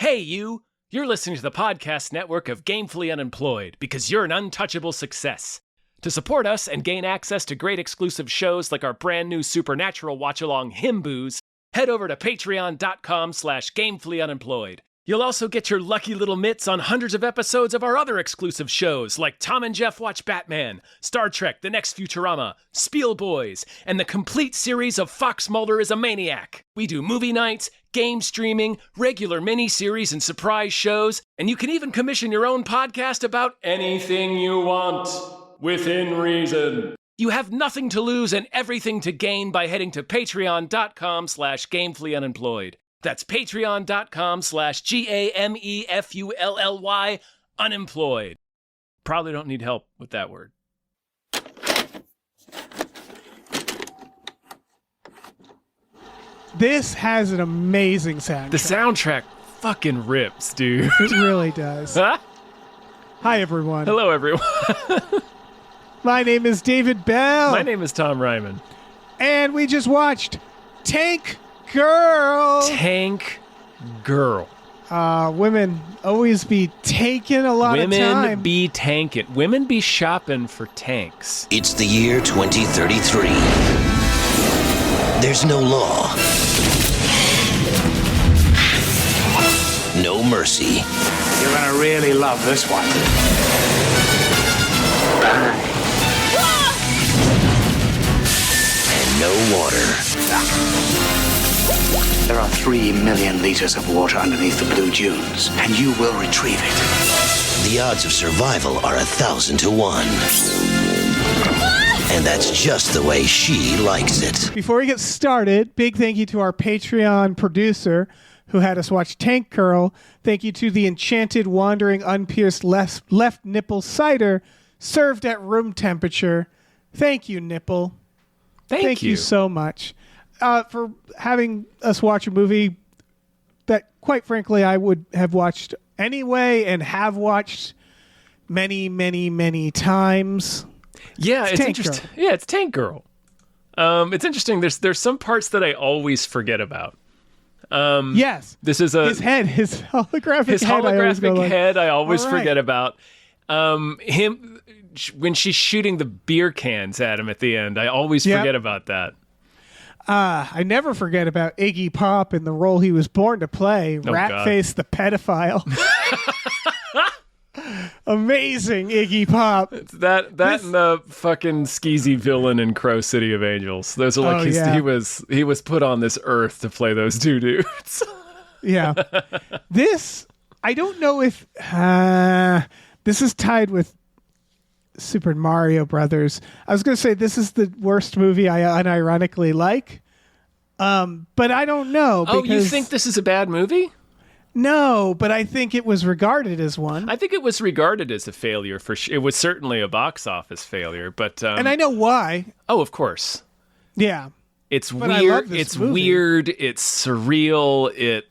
Hey, you! You're listening to the podcast network of Gamefully Unemployed because you're an untouchable success. To support us and gain access to great exclusive shows like our brand new Supernatural watch-along Himboos, head over to patreon.com/gamefullyunemployed. You'll also get your lucky little mitts on hundreds of episodes of our other exclusive shows like Tom and Jeff Watch Batman, Star Trek The Next Futurama, Spiel Boys, and the complete series of Fox Mulder is a Maniac. We do movie nights, game streaming, regular mini-series and surprise shows, and you can even commission your own podcast about anything you want, within reason. You have nothing to lose and everything to gain by heading to patreon.com/gamefullyunemployed. That's patreon.com/GAMEFULLY unemployed. Probably don't need help with that word. This has an amazing soundtrack. The soundtrack fucking rips, dude. It really does. Huh? Hi, everyone. Hello, everyone. My name is David Bell. My name is Tom Ryman. And we just watched Tank Girl. Tank Girl. Women always be taking a lot of time. Women be tanking. Women be shopping for tanks. It's the year 2033. There's no law. No mercy. You're gonna really love this one. And no water. There are 3 million liters of water underneath the blue dunes, and you will retrieve it. The odds of survival are 1,000 to 1. And that's just the way she likes it. Before we get started, big thank you to our Patreon producer who had us watch Tank Girl. Thank you to the Enchanted Wandering Unpierced Left Nipple Cider served at room temperature. Thank you, Nipple. Thank you so much for having us watch a movie that, quite frankly, I would have watched anyway and have watched many, many, many times. Yeah, it's Tank interesting. Girl. Yeah, it's Tank Girl. It's interesting. There's some parts that I always forget about. Yes. This is his holographic head. I always all right. forget about. Him when she's shooting the beer cans at him at the end. I always forget about that. I never forget about Iggy Pop and the role he was born to play, Ratface the pedophile. Amazing Iggy Pop. It's that and the fucking skeezy villain in Crow City of Angels. Those are like he was put on this earth to play those two dudes. Yeah. This, I don't know if this is tied with Super Mario Brothers. I was going to say this is the worst movie I unironically like. But I don't know. Oh, you think this is a bad movie? No, but I think it was regarded as one. I think it was regarded as a failure for sure. It was certainly a box office failure, but and I know why. Oh, of course. Yeah. It's but weird. It's movie. Weird. It's surreal.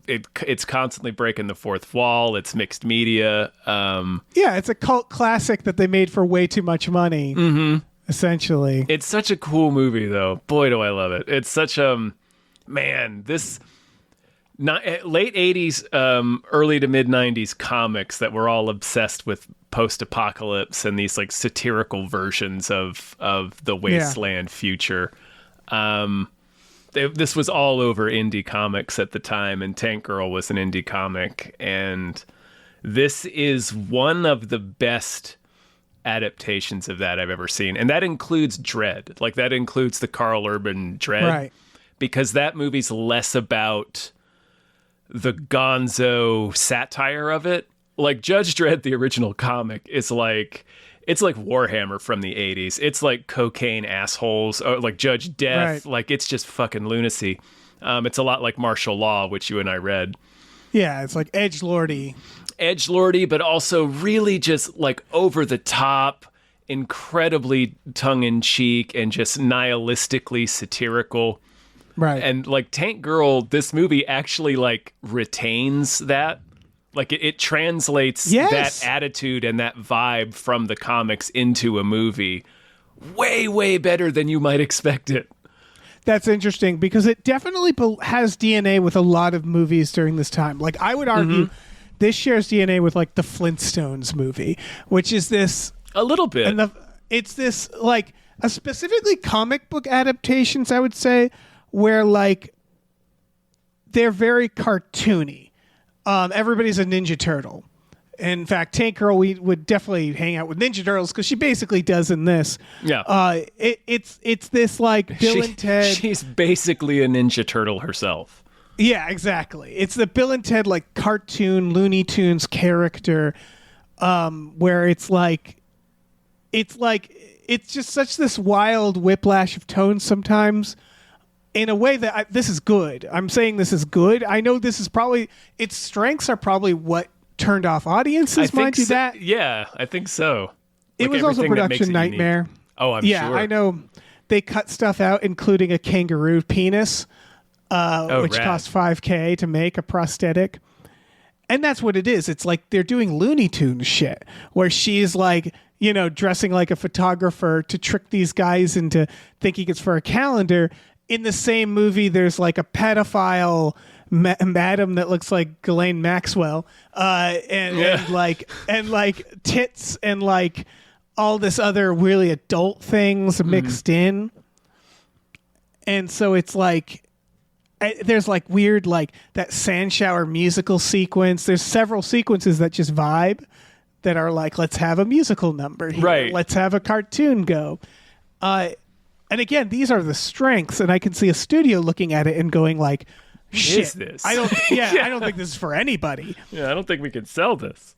It's constantly breaking the fourth wall. It's mixed media. Yeah, it's a cult classic that they made for way too much money. Mm-hmm. Essentially, it's such a cool movie, though. Boy, do I love it! It's such this. Late 80s, early to mid 90s comics that were all obsessed with post-apocalypse and these like satirical versions of the wasteland future. This was all over indie comics at the time, and Tank Girl was an indie comic, and this is one of the best adaptations of that I've ever seen, and that includes Dredd. Like that includes the Carl Urban Dredd, right? Because that movie's less about the gonzo satire of it. Like Judge Dredd, the original comic, is like it's like Warhammer from the 80s. It's like cocaine assholes, or like Judge Death. Right. Like it's just fucking lunacy. It's a lot like Martial Law, which you and I read. Yeah, it's like edgelordy, but also really just like over the top, incredibly tongue in cheek, and just nihilistically satirical. Right. And like Tank Girl, this movie actually like retains that. Like it translates that attitude and that vibe from the comics into a movie way, way better than you might expect it. That's interesting because it definitely has DNA with a lot of movies during this time. Like I would argue this shares DNA with like the Flintstones movie, which is this a little bit. And it's this like a specifically comic book adaptations, I would say, where like they're very cartoony. Everybody's a Ninja Turtle. In fact, Tank Girl, we would definitely hang out with Ninja Turtles because she basically does in this. Yeah. It's this like Bill and Ted. She's basically a Ninja Turtle herself. Yeah, exactly. It's the Bill and Ted like cartoon Looney Tunes character, where it's just such this wild whiplash of tones sometimes. In a way that this is good. I'm saying this is good. I know this is probably its strengths are probably what turned off audiences. Mind you, that yeah, I think so. It was also production nightmare. Unique. Oh, I'm yeah, sure. I know. They cut stuff out, including a kangaroo penis, which cost $5,000 to make a prosthetic. And that's what it is. It's like they're doing Looney Tunes shit, where she's like, dressing like a photographer to trick these guys into thinking it's for a calendar. In the same movie, there's like a pedophile madam that looks like Ghislaine Maxwell, and like tits and like all this other really adult things mixed in. And so it's like there's like weird like that sand shower musical sequence. There's several sequences that just vibe that are like, let's have a musical number here. Right. Let's have a cartoon go. And again, these are the strengths, and I can see a studio looking at it and going like, shit, is this? I don't think this is for anybody. Yeah, I don't think we can sell this.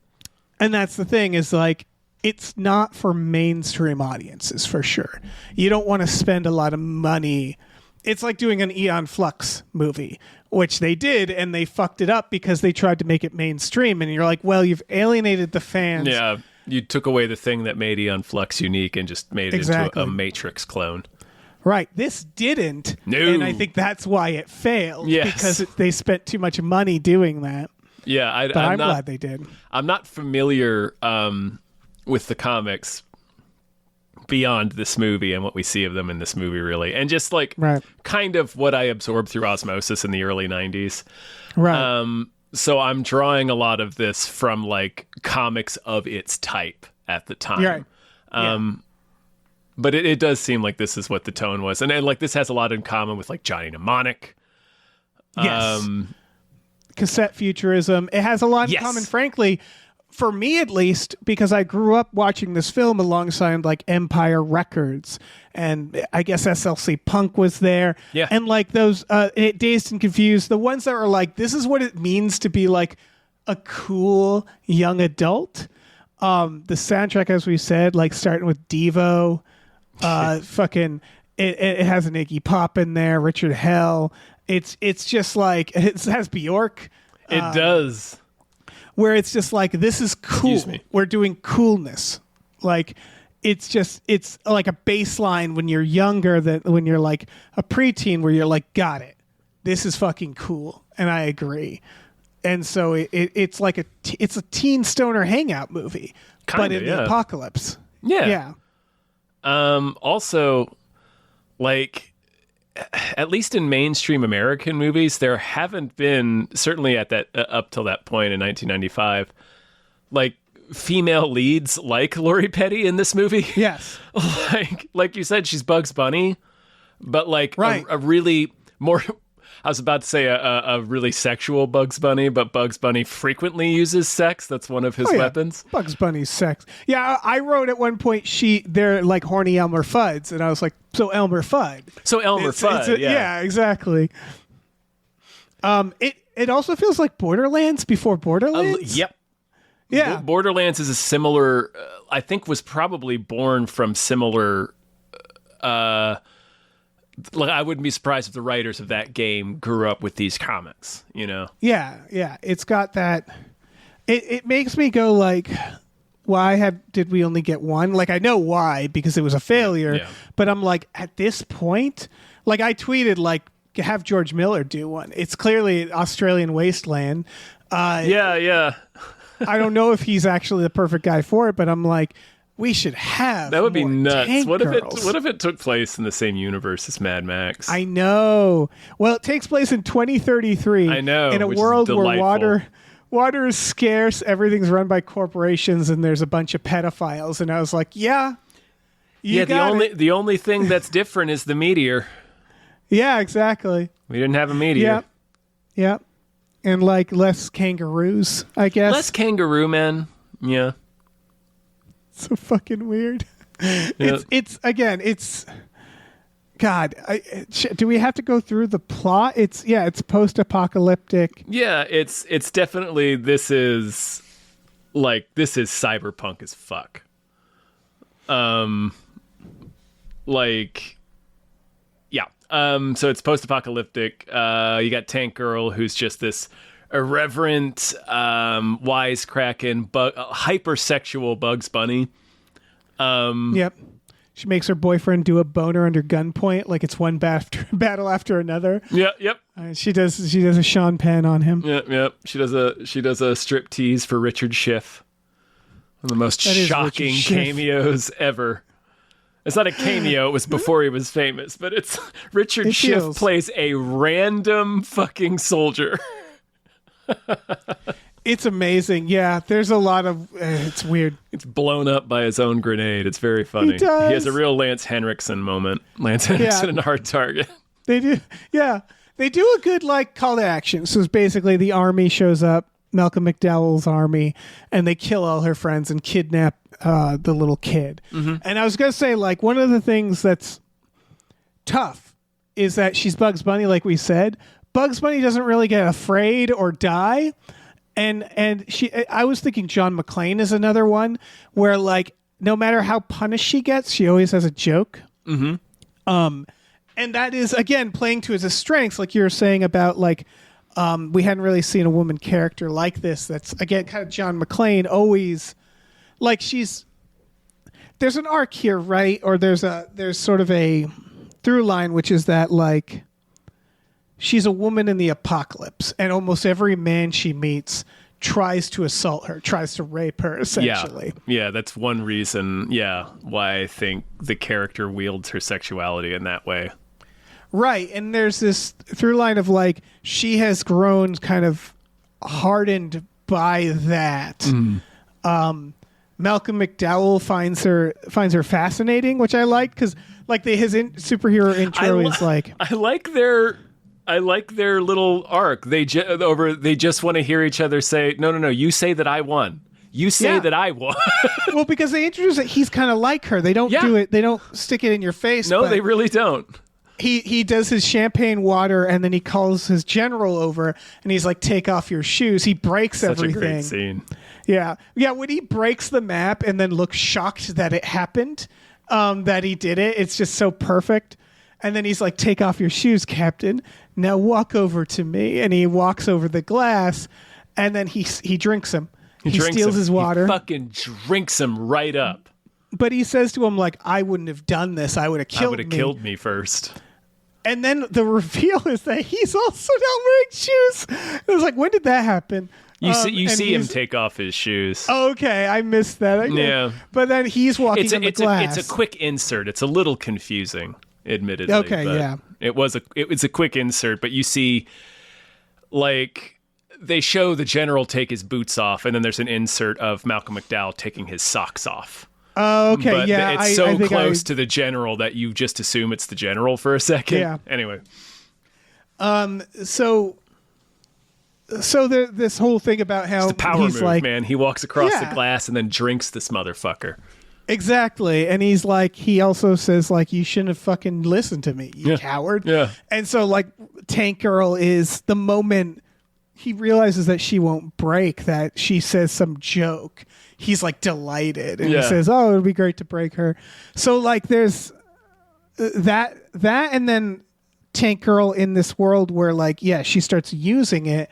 And that's the thing is like, it's not for mainstream audiences for sure. You don't want to spend a lot of money. It's like doing an Aeon Flux movie, which they did, and they fucked it up because they tried to make it mainstream. And you're like, well, you've alienated the fans. Yeah, you took away the thing that made Aeon Flux unique and just made it into a Matrix clone. Right. This didn't. No. And I think that's why it failed. Yes. Because they spent too much money doing that. Yeah, I'm glad they did. I'm not familiar with the comics beyond this movie and what we see of them in this movie, really. And just like kind of what I absorbed through osmosis in the early 90s. Right. So I'm drawing a lot of this from like comics of its type at the time. Right. But it does seem like this is what the tone was. And like this has a lot in common with like Johnny Mnemonic. Yes. Cassette futurism. It has a lot in common, frankly, for me at least, because I grew up watching this film alongside like Empire Records. And I guess SLC Punk was there. Yeah. And like those Dazed and Confused, the ones that are like, this is what it means to be like a cool young adult. The soundtrack, as we said, like starting with Devo, fucking it has an Iggy Pop in there, Richard Hell. It's just like it has Bjork. It does. Where it's just like, this is cool. Excuse me. We're doing coolness. Like it's like a baseline when you're younger than when you're like a preteen where you're like, got it. This is fucking cool. And I agree. And so it's like it's a teen stoner hangout movie, but in the apocalypse. Yeah. Also, like, at least in mainstream American movies, there haven't been, certainly at that up till that point in 1995, like female leads like Lori Petty in this movie. Yes. like you said, she's Bugs Bunny, but like a really more. I was about to say a really sexual Bugs Bunny, but Bugs Bunny frequently uses sex. That's one of his weapons. Bugs Bunny's sex. Yeah, I wrote at one point they're like horny Elmer Fuds, and I was like, so Elmer Fudd. Yeah, exactly. It also feels like Borderlands before Borderlands. Yep. Yeah. Borderlands is a similar. I think was probably born from similar. Like I wouldn't be surprised if the writers of that game grew up with these comics, you know? Yeah. It's got that. It makes me go like, why did we only get one? Like I know why, because it was a failure. Yeah. But I'm like, at this point, like I tweeted like, have George Miller do one. It's clearly Australian wasteland. Yeah. I don't know if he's actually the perfect guy for it, but I'm like, we should have That would be more nuts. tank What girls. if it took place in the same universe as Mad Max? I know. Well, it takes place in 2033. I know, In a which is world where delightful. water is scarce, everything's run by corporations, and there's a bunch of pedophiles. And I was like, yeah. The only thing that's different is the meteor. Yeah, exactly. We didn't have a meteor. Yep. Yep. And like less kangaroos, I guess. Less kangaroo men. Yeah. So fucking weird. It's God. Do we have to go through the plot? It's post-apocalyptic. Yeah, it's definitely this is cyberpunk as fuck. So it's post-apocalyptic. You got Tank Girl, who's just this irreverent, wisecracking, hypersexual Bugs Bunny. Yep. She makes her boyfriend do a boner under gunpoint, like it's one battle after another. Yep. She does a Sean Penn on him. Yep. She does a strip tease for Richard Schiff. One of the most shocking cameos ever. It's not a cameo, it was before he was famous, but it's Richard Schiff plays a random fucking soldier. It's amazing. Yeah, there's a lot of it's weird. It's blown up by his own grenade. It's very funny. He does. He has a real Lance Henriksen moment. Lance Henriksen in Hard Target. They do. Yeah. They do a good like call to action. So it's basically the army shows up, Malcolm McDowell's army, and they kill all her friends and kidnap the little kid. Mm-hmm. And I was going to say, like, one of the things that's tough is that she's Bugs Bunny, like we said. Bugs Bunny doesn't really get afraid or die. And I was thinking John McClane is another one where, like, no matter how punished she gets, she always has a joke. Mm-hmm. And that is, again, playing to his strengths, like you were saying about, like, we hadn't really seen a woman character like this. That's, again, kind of John McClane always, like, there's an arc here, right? Or there's sort of a through line, which is that, like, she's a woman in the apocalypse, and almost every man she meets tries to assault her, tries to rape her, essentially. Yeah, that's one reason, why I think the character wields her sexuality in that way. Right, and there's this through line of, like, she has grown kind of hardened by that. Mm. Malcolm McDowell finds her fascinating, which I like, because, like, his superhero intro is like... I like their little arc. They just want to hear each other say, no, you say that I won. You say that I won. Well, because they introduce that he's kind of like her. They don't do it. They don't stick it in your face. No, they really don't. He does his champagne water, and then he calls his general over, and he's like, take off your shoes. He breaks everything. Such a great scene. Yeah. When he breaks the map and then looks shocked that it happened, that he did it, it's just so perfect. And then he's like, take off your shoes, Captain. Now walk over to me. And he walks over the glass, and then he drinks him. He steals his water. He fucking drinks him right up. But he says to him, like, I wouldn't have done this. I would have killed me. I would have killed me first. And then the reveal is that he's also not wearing shoes. I was like, when did that happen? You see him take off his shoes. Okay, I missed that. Yeah. But then he's walking on the glass. It's a quick insert. It's a little confusing, admittedly. Okay, yeah. It was a quick insert, but you see, like, they show the general take his boots off, and then there's an insert of Malcolm McDowell taking his socks off. Oh, okay, but yeah. It's so close to the general that you just assume it's the general for a second. Yeah. Anyway. So this whole thing about how it's the power he's move, like, man. He walks across the glass and then drinks this motherfucker. Exactly. And he's like, he also says, like, you shouldn't have fucking listened to me, you coward. Yeah. And so, like, Tank Girl is the moment he realizes that she won't break, that she says some joke. He's like delighted, and he says, "Oh, it'd be great to break her." So, like, there's that, and then Tank Girl in this world where, like, she starts using it,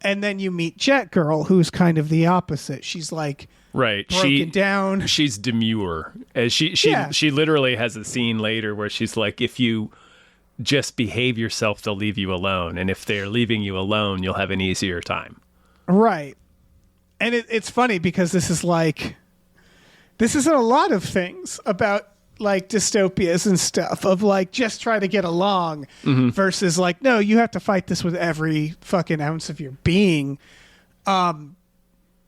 and then you meet Jet Girl, who's kind of the opposite. She's like, right, broken down. She's demure. As she literally has a scene later where she's like, if you just behave yourself, they'll leave you alone, and if they're leaving you alone, you'll have an easier time. Right. And it's funny because this is like, this isn't a lot of things about like dystopias and stuff of like just try to get along versus like, no, you have to fight this with every fucking ounce of your being.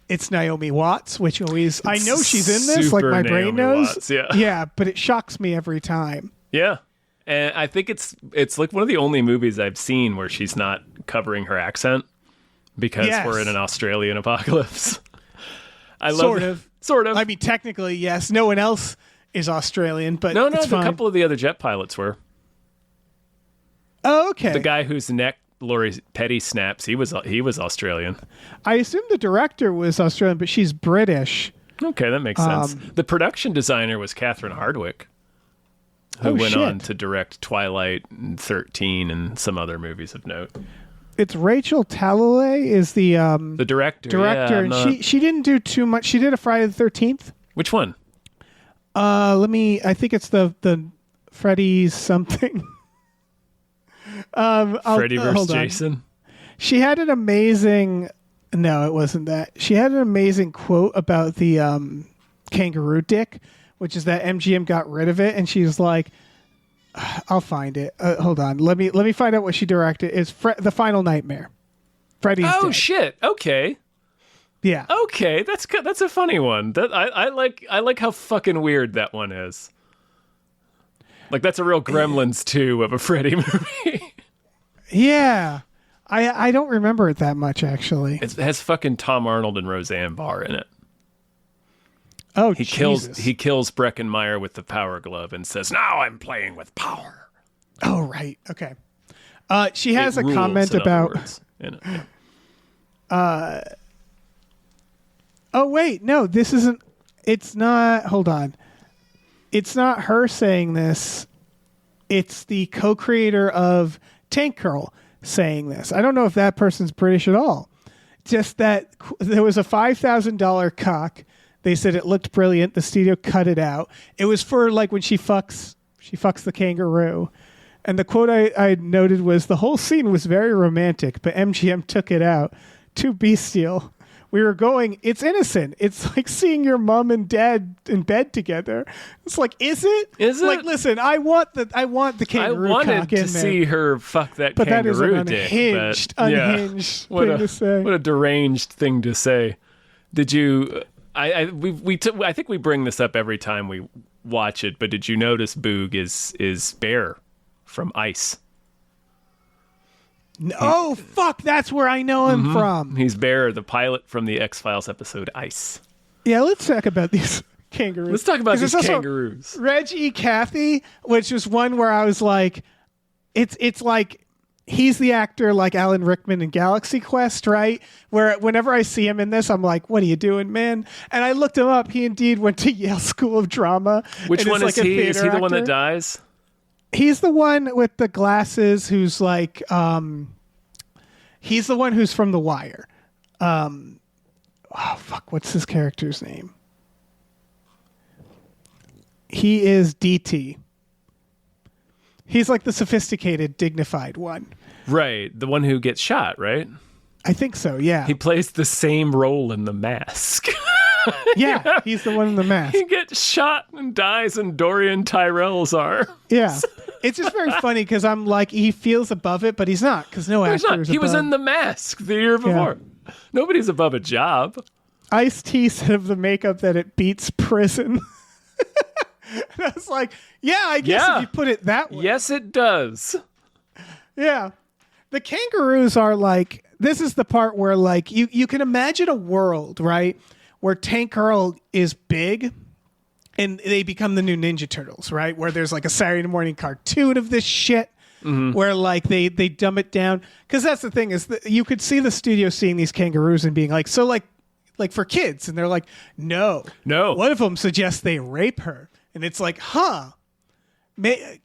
It's Naomi Watts, which always, I know she's in this, like my brain knows. Watts, yeah. Yeah, but it shocks me every time. Yeah. And I think it's like one of the only movies I've seen where she's not covering her accent because we're in an Australian apocalypse. Sort of. I mean, technically, yes. No one else is Australian, but no, it's fine. a couple of the other jet pilots were. Oh, okay. The guy whose neck Lori Petty snaps, he was Australian. I assume the director was Australian, but she's British. Okay, that makes sense. The production designer was Catherine Hardwicke, who went on to direct Twilight and 13 and some other movies of note. It's Rachel Talalay is the director. Director, Yeah, and she didn't do too much. She did a Friday the 13th. Which one? I think it's the Freddy something. Freddy vs. Jason. She had an amazing. No, it wasn't that. She had an amazing quote about the kangaroo dick, which is that MGM got rid of it, and she's like, "I'll find it. Hold on. Let me find out what she directed. Is The Final Nightmare? Freddy's Oh dead. shit! Okay. Yeah. Okay, that's a funny one. That I like how fucking weird that one is. Like that's a real Gremlins 2 of a Freddy movie. Yeah. I don't remember it that much actually. It has fucking Tom Arnold and Roseanne Barr in it. Oh, He Jesus. kills Breckenmeyer with the power glove and says, "Now I'm playing with power." Oh, right. Okay. She has It a rules, comment in other about. words, in it, yeah. Oh wait, no, this isn't. It's not. Hold on. It's not her saying this. It's the co-creator of Tank Girl saying this. I don't know if that person's British at all. Just that there was a $5,000 cock. They said it looked brilliant. The studio cut it out. It was for like when she fucks the kangaroo. And the quote I noted was, "The whole scene was very romantic, but MGM took it out. Too bestial. We were going, it's innocent. It's like seeing your mom and dad in bed together." It's like, is it? Is it? Like, listen, I want the kangaroo I wanted cock in to see her fuck that but that is kangaroo an dick. unhinged What thing to say. What a deranged thing to say. Did you? I think we bring this up every time we watch it. But did you notice Boog is Bear from Ice? Oh, fuck, that's where I know him from. He's Bear, the pilot from the X-Files episode Ice. Yeah, let's talk about these kangaroos. Let's talk about 'Cause these there's also kangaroos. Reg E. Cathy, which is one where I was like, it's like he's the actor like Alan Rickman in Galaxy Quest, right? Where whenever I see him in this, I'm like, what are you doing, man? And I looked him up. He indeed went to Yale School of Drama. Which one is like he? Is he the one that actor. dies? He's the one with the glasses who's like, he's the one who's from The Wire. Oh, fuck, what's his character's name? He is DT. He's like the sophisticated, dignified one. Right, the one who gets shot, right? I think so, yeah. He plays the same role in The Mask. Yeah, he's the one in the mask. He gets shot and dies in Dorian Tyrell's arm. Yeah. It's just very funny because I'm like, he feels above it, but he's not because no He's actor not. is He was above. in The Mask the year before. Nobody's above a job. Ice-T said of the makeup that it beats prison. And I was like, yeah, I guess Yeah. if you put it that way. Yes, it does. Yeah. The kangaroos are like, this is the part where like you can imagine a world, right? Where Tank Girl is big and they become the new Ninja Turtles, right? Where there's like a Saturday morning cartoon of this shit where like they dumb it down. Because that's the thing is that you could see the studio seeing these kangaroos and being like, so like for kids. And they're like, no. One of them suggests they rape her. And it's like, huh?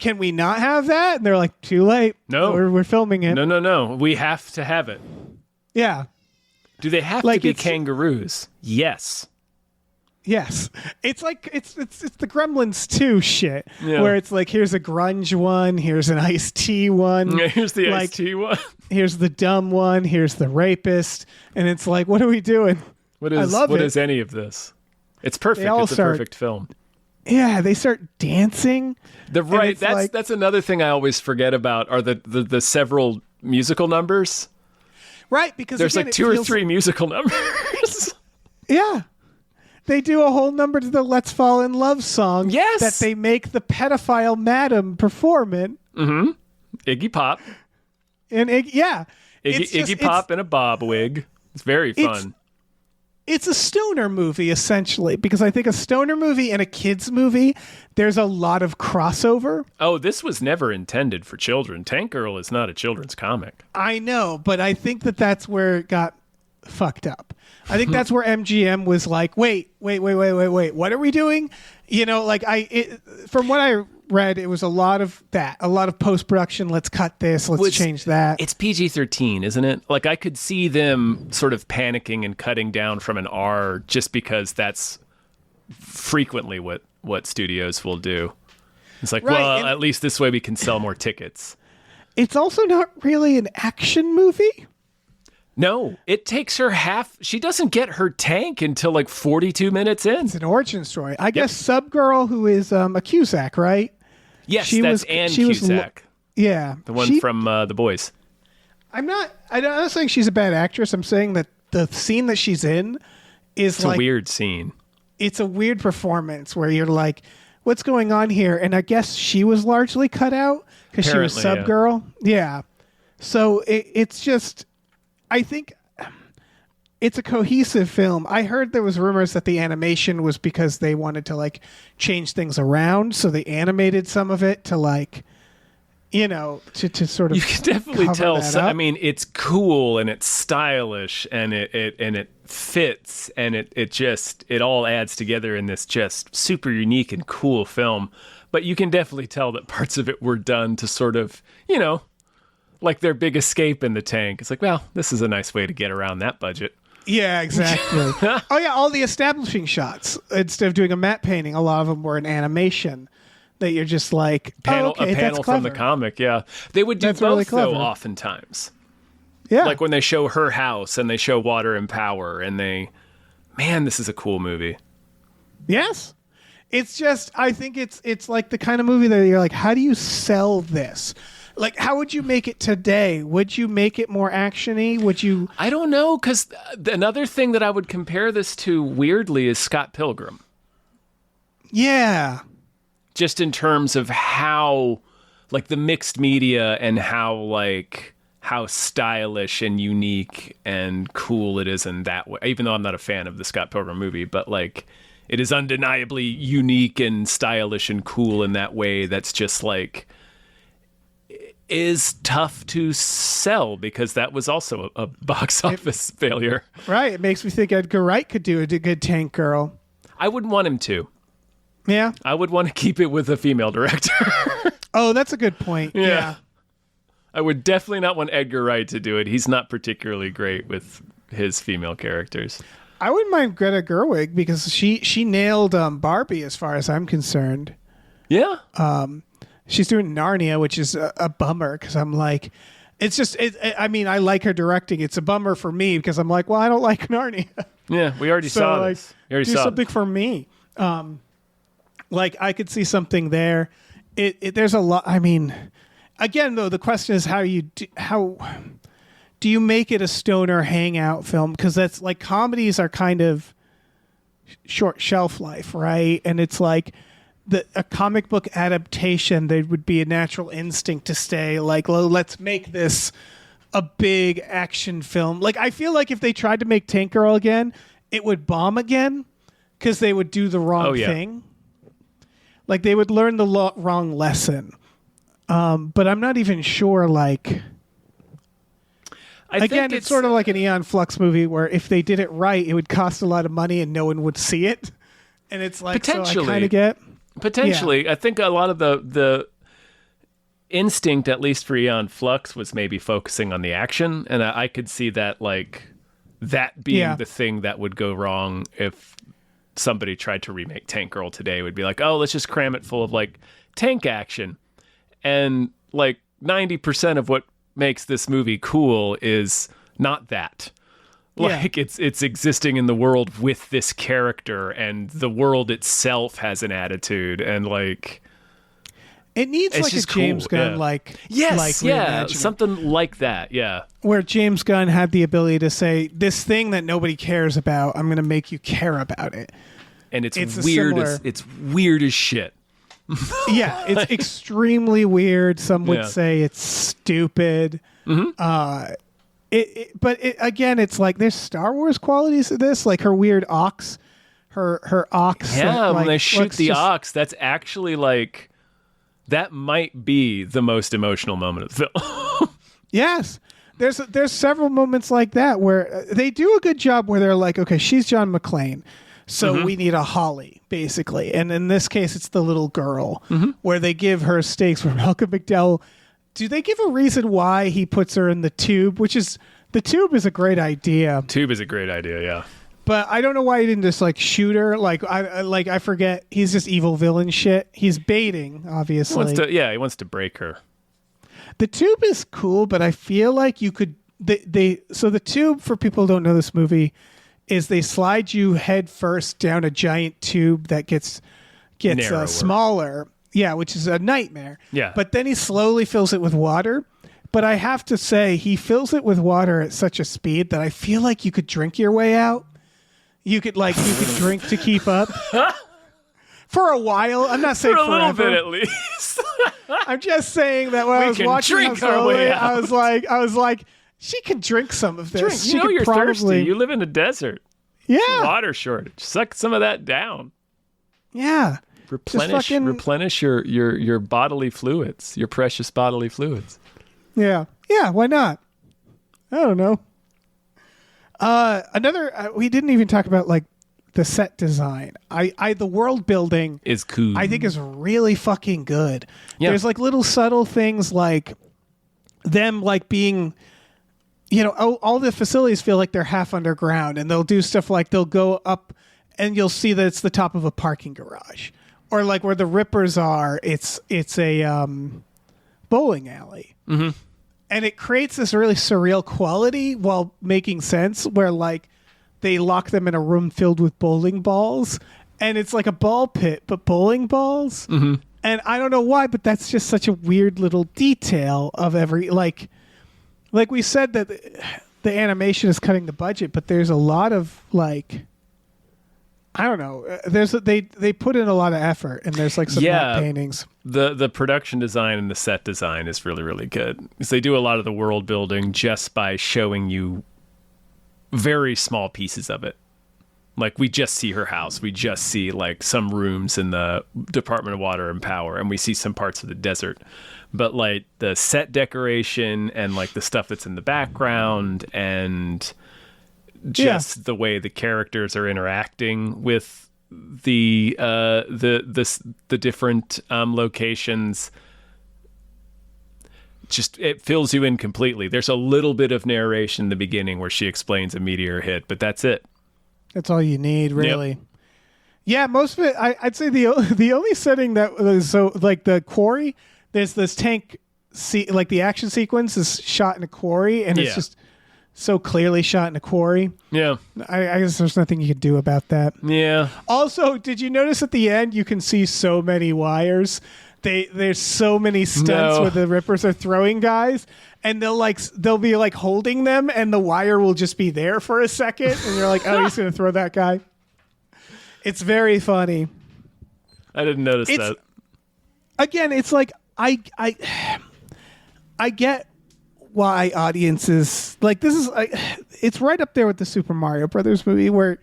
Can we not have that? And they're like, too late. No. We're filming it. No. We have to have it. Yeah. Do they have Like, to be it's- kangaroos? Yes. Yes. It's like it's the Gremlins 2 shit. Yeah. Where it's like here's a grunge one, here's an Ice-T one. Here's the like, iced tea one. Here's the dumb one, here's the rapist. And it's like, what are we doing? What I love it. is any of this? It's perfect. It's a perfect film. Yeah, they start dancing. That's another thing I always forget about are the several musical numbers. Right, because there's again, like two or three musical numbers. Yeah. They do a whole number to the Let's Fall in Love song. Yes. That they make the pedophile madam perform it. Mm-hmm. Iggy Pop. And Iggy Pop in a bob wig. It's very fun. It's a stoner movie, essentially, because I think a stoner movie and a kid's movie, there's a lot of crossover. Oh, this was never intended for children. Tank Girl is not a children's comic. I know, but I think that's where it got fucked up. I think that's where MGM was like, wait, what are we doing? You know, like from what I read, it was a lot of post-production. Let's cut this. Let's change that. It's PG-13, isn't it? Like I could see them sort of panicking and cutting down from an R just because that's frequently what studios will do. It's like, well, at least this way we can sell more tickets. It's also not really an action movie. No, it takes her she doesn't get her tank until like 42 minutes in. It's an origin story. I guess Subgirl, who is a Cusack, right? Yes, that's Anne Cusack. Yeah. The one from The Boys. I'm not saying she's a bad actress. I'm saying that the scene that she's in is a weird scene. It's a weird performance where you're like, what's going on here? And I guess she was largely cut out because she was Subgirl. Yeah. So it's just... I think it's a cohesive film. I heard there was rumors that the animation was because they wanted to like change things around, so they animated some of it to like, you know, to sort of. You can definitely tell. I mean, it's cool and it's stylish and it fits and it all adds together in this just super unique and cool film. But you can definitely tell that parts of it were done to sort of, you know, like their big escape in the tank. It's like, well, this is a nice way to get around that budget. Yeah, exactly. Oh yeah, all the establishing shots, instead of doing a matte painting, a lot of them were in animation. That you're just like, a panel from the comic. Yeah, they would do both really though. Oftentimes, yeah, like when they show her house and they show Water and Power, and this is a cool movie. Yes. It's just, I think it's like the kind of movie that you're like, how do you sell this? Like, how would you make it today? Would you make it more action-y? Would you... I don't know, because another thing that I would compare this to, weirdly, is Scott Pilgrim. Yeah. Just in terms of how, like, the mixed media and how stylish and unique and cool it is in that way. Even though I'm not a fan of the Scott Pilgrim movie, but, like, it is undeniably unique and stylish and cool in that way that's just, like... is tough to sell because that was also a box office failure. Right. It makes me think Edgar Wright could do a good Tank Girl. I wouldn't want him to. Yeah. I would want to keep it with a female director. Oh, that's a good point. Yeah. I would definitely not want Edgar Wright to do it. He's not particularly great with his female characters. I wouldn't mind Greta Gerwig because she nailed Barbie as far as I'm concerned. Yeah. She's doing Narnia, which is a bummer because I'm like, it's just, I mean, I like her directing. It's a bummer for me because I'm like, well, I don't like Narnia. Yeah, we already saw this. We already do something for me. Like, I could see something there. There's a lot. I mean, again, though, the question is how do you make it a stoner hangout film? Because that's like comedies are kind of short shelf life, right? And it's like, a comic book adaptation, there would be a natural instinct to stay like, well, let's make this a big action film. Like, I feel like if they tried to make Tank Girl again, it would bomb again because they would do the wrong thing. Like, they would learn the wrong lesson. But I'm not even sure, like... Again, it's sort of like an Eon Flux movie where if they did it right, it would cost a lot of money and no one would see it. And it's like, potentially. So I kind of get... Potentially. Yeah. I think a lot of the instinct, at least for Eon Flux, was maybe focusing on the action. And I could see that, like, that being the thing that would go wrong if somebody tried to remake Tank Girl today. Would be like, oh, let's just cram it full of, like, tank action. And, like, 90% of what makes this movie cool is not that. Like it's existing in the world with this character, and the world itself has an attitude, and like it needs it's like a just James cool, Gunn yeah. like yeah, reimagining. something like that, yeah. Where James Gunn had the ability to say, this thing that nobody cares about, I'm going to make you care about it. And it's a weird. similar- It's weird as shit. Yeah, it's extremely weird. Some would Yeah. say it's stupid. But again, it's like there's Star Wars qualities to this, like her weird ox, her ox. Yeah, like, when they shoot looks the just- ox, that's actually like that might be the most emotional moment of the film. Yes. There's several moments like that where they do a good job where they're like, okay, she's John McClane, so we need a Holly, basically. And in this case, it's the little girl, where they give her stakes where Malcolm McDowell. Do they give a reason why he puts her in the tube? The tube is a great idea, Tube is a great idea, yeah. but I don't know why he didn't just like shoot her. I forget. He's just evil villain shit. He's baiting, obviously. He wants to break her. The tube is cool, but I feel like you could. So the tube, for people who don't know this movie, is they slide you head first down a giant tube that gets Narrower. smaller. Yeah, which is a nightmare. Yeah. But then he slowly fills it with water. But I have to say, he fills it with water at such a speed that I feel like you could drink your way out. You could drink to keep up. For a while. I'm not saying For a forever. little bit at least. I'm just saying that when I was can watching drink how our slowly, way I out. was like, she could drink some of this. Drink. She You know could you're probably, thirsty. You live in a desert. Yeah. Water shortage. Suck some of that down. Yeah. Replenish your bodily fluids, your precious bodily fluids. Yeah. Yeah, why not? I don't know. We didn't even talk about like the set design. The world building Is cool. I think is really fucking good. Yeah. There's like little subtle things like them like being, all the facilities feel like they're half underground, and they'll do stuff like they'll go up and you'll see that it's the top of a parking garage, or like where the Rippers are, it's a bowling alley. Mm-hmm. And it creates this really surreal quality while making sense, where like they lock them in a room filled with bowling balls, and it's like a ball pit, but bowling balls. Mm-hmm. And I don't know why, but that's just such a weird little detail of every, like we said that the animation is cutting the budget, but there's a lot of like, I don't know. They put in a lot of effort, and there's like some matte paintings. The production design and the set design is really, really good, because they do a lot of the world building just by showing you very small pieces of it. Like, we just see her house. We just see like some rooms in the Department of Water and Power, and we see some parts of the desert. But like the set decoration and like the stuff that's in the background and just the way the characters are interacting with the different locations, just it fills you in completely. There's a little bit of narration in the beginning where she explains a meteor hit, but that's it. That's all you need, really. Yep. Yeah, most of it. I'd say the only setting that was so like the quarry. There's this tank. Like the action sequence is shot in a quarry, and it's just so clearly shot in a quarry. Yeah. I guess there's nothing you can do about that. Yeah. Also, did you notice at the end you can see so many wires? There's so many stunts where the Rippers are throwing guys, and they'll be like holding them, and the wire will just be there for a second, and you're like, oh, he's gonna throw that guy. It's very funny. I didn't notice that. Again, it's like I get why audiences like this is. It's right up there with the Super Mario Brothers movie, where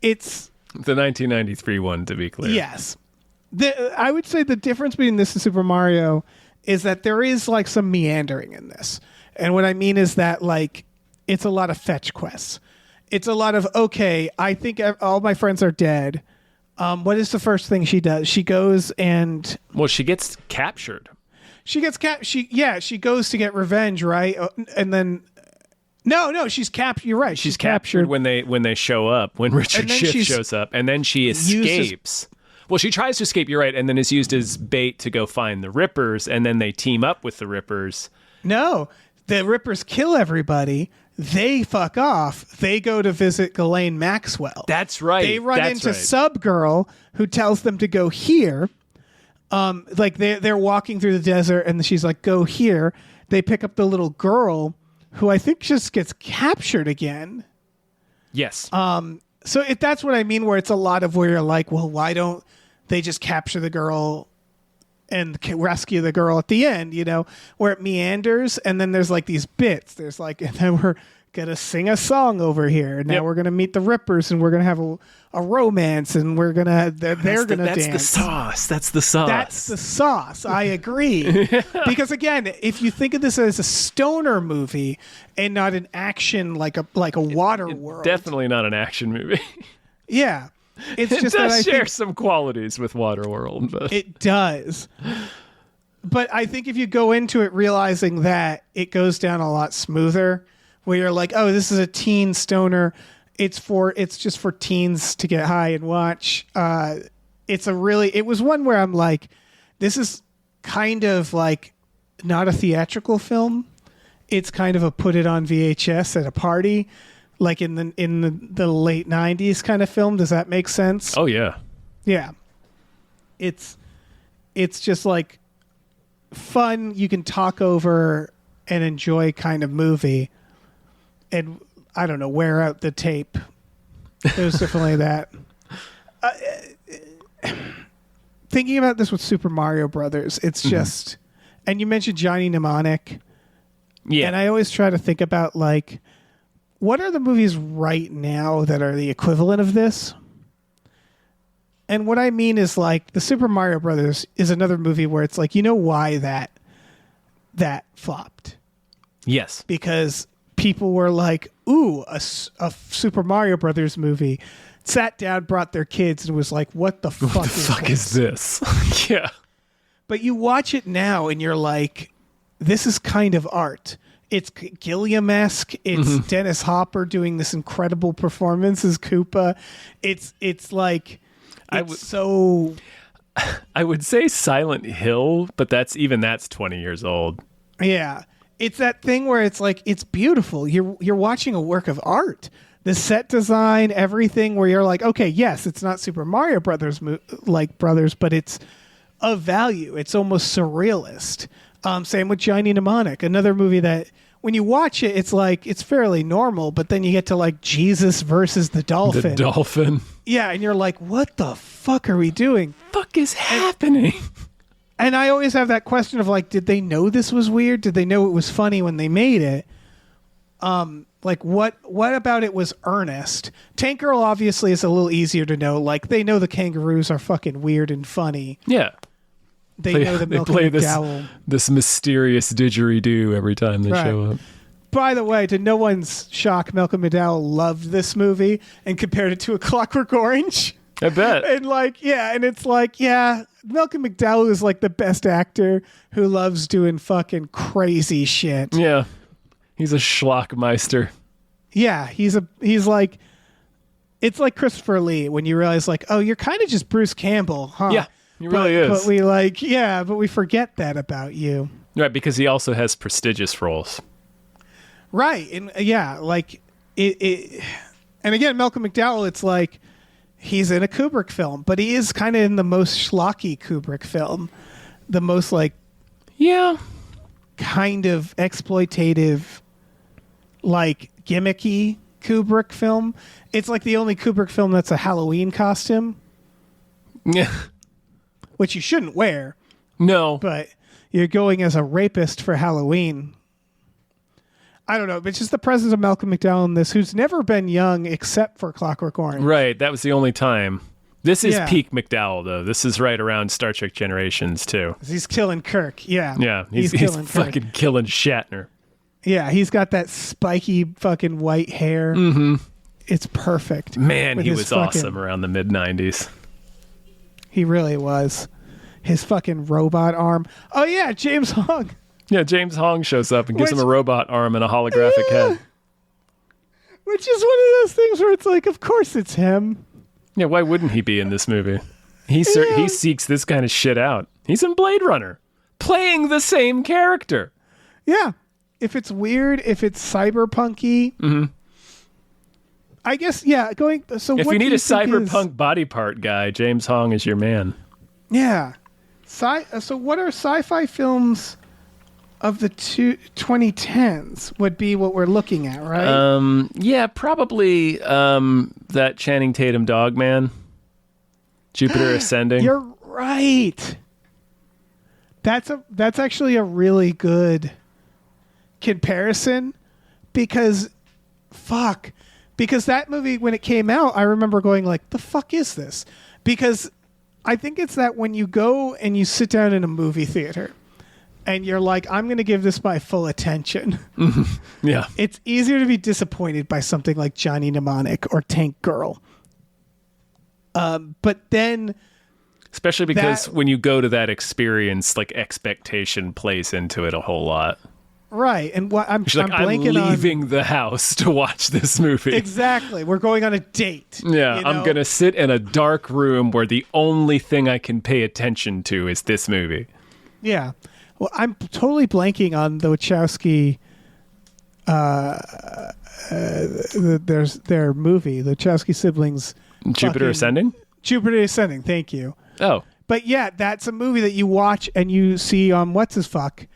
it's the 1993 one, to be clear. Yes. I would say the difference between this and Super Mario is that there is like some meandering in this. And what I mean is that like it's a lot of fetch quests. It's a lot of, okay, I think all my friends are dead. What is the first thing she does? She goes and... Well, she gets captured. She goes to get revenge, right? And then... No, she's captured. You're right. She's captured when they show up, when Richard Schiff shows up, and then she escapes. Well, she tries to escape, you're right, and then is used as bait to go find the Rippers, and then they team up with the Rippers. No, the Rippers kill everybody. they fuck off. They go to visit Ghislaine Maxwell. That's right. They run into Subgirl, who tells them to go here. Like they're walking through the desert, and she's like, "Go here." They pick up the little girl, who I think just gets captured again. Yes. So that's what I mean, where it's a lot of where you're like, well, why don't they just capture the girl and rescue the girl at the end, where it meanders, and then there's like these bits. There's like, and then we're going to sing a song over here. And now we're going to meet the Rippers, and we're going to have a romance, and they're going to dance. That's the sauce. That's the sauce. That's the sauce. I agree. Because again, if you think of this as a stoner movie and not an action like a Water World. Definitely not an action movie. Yeah. It's It just that does I share think some qualities with Waterworld, but it does. But I think if you go into it realizing that, it goes down a lot smoother, where you're like, oh, this is a teen stoner. It's just for teens to get high and watch. It was one where I'm like, this is kind of like not a theatrical film. It's kind of a put it on VHS at a party. Like in the late 90s kind of film. Does that make sense? oh yeah. Yeah. It's just like fun, you can talk over and enjoy kind of movie. And I don't know, wear out the tape. There's definitely that. Thinking about this with Super Mario Brothers, it's just, and you mentioned Johnny Mnemonic. Yeah. And I always try to think about like, what are the movies right now that are the equivalent of this? And what I mean is like the Super Mario Brothers is another movie where it's like, why that flopped? Yes. Because people were like, ooh, a Super Mario Brothers movie. Sat down, brought their kids, and was like, what the fuck is this? Yeah. But you watch it now and you're like, this is kind of art. It's Gilliam-esque. It's Dennis Hopper doing this incredible performance as Koopa. It's like, so... I would say Silent Hill, but that's 20 years old. Yeah. It's that thing where it's like, it's beautiful. You're watching a work of art. The set design, everything, where you're like, okay, yes, it's not Super Mario Brothers but it's of value. It's almost surrealist. Same with Johnny Mnemonic, another movie that when you watch it, it's like, it's fairly normal, but then you get to like Jesus versus the dolphin. The dolphin. Yeah, and you're like, what the fuck are we doing? Fuck is happening? And I always have that question of like, did they know this was weird? Did they know it was funny when they made it? Like what about it was earnest? Tank Girl obviously is a little easier to know. Like they know the kangaroos are fucking weird and funny. Yeah. They know that Malcolm play McDowell. this mysterious didgeridoo every time they show up. By the way, to no one's shock, Malcolm McDowell loved this movie and compared it to A Clockwork Orange. I bet. And like, yeah, and it's like, yeah, Malcolm McDowell is like the best actor who loves doing fucking crazy shit. Yeah. He's a schlockmeister. Yeah, he's like, it's like Christopher Lee when you realize like, oh, you're kind of just Bruce Campbell, huh? Yeah, he really is. But we forget that about you. Right, because he also has prestigious roles. Right, and yeah, like it and again, Malcolm McDowell, it's like he's in a Kubrick film, but he is kind of in the most schlocky Kubrick film, the most like, yeah, kind of exploitative, like gimmicky Kubrick film. It's like the only Kubrick film that's a Halloween costume. Yeah. Which you shouldn't wear. No. But you're going as a rapist for Halloween. I don't know, but it's just the presence of Malcolm McDowell in this, who's never been young except for Clockwork Orange. Right, that was the only time. This is peak McDowell, though. This is right around Star Trek Generations, too. He's killing Kirk, yeah. Yeah, he's fucking killing Shatner. Yeah, he's got that spiky fucking white hair. Mm-hmm. It's perfect. Man, he was awesome around the mid-90s. He really was. His fucking robot arm. Oh, yeah, James Hong. Yeah, James Hong shows up and gives him a robot arm and a holographic head. Which is one of those things where it's like, of course it's him. Yeah, why wouldn't he be in this movie? He seeks this kind of shit out. He's in Blade Runner, playing the same character. Yeah. if it's weird, if it's cyberpunky. I guess, yeah. So If what you do need a think cyberpunk body part guy, James Hong is your man. Yeah. So what are sci-fi films of the 2010s would be what we're looking at, right? Yeah, probably that Channing Tatum dog man. Jupiter Ascending. You're right. That's actually a really good comparison because that movie, when it came out, I remember going like, the fuck is this? Because I think it's that when you go and you sit down in a movie theater and you're like, I'm going to give this my full attention. Yeah. It's easier to be disappointed by something like Johnny Mnemonic or Tank Girl. But then... Especially because when you go to that experience, like expectation plays into it a whole lot. Right, and what I'm leaving the house to watch this movie. Exactly, we're going on a date. Yeah, I'm gonna sit in a dark room where the only thing I can pay attention to is this movie. Yeah, well, I'm totally blanking on the Wachowski. There's their movie, the Wachowski siblings. Jupiter Ascending. Jupiter Ascending. Thank you. Oh, but yeah, that's a movie that you watch and you see what's his fuck.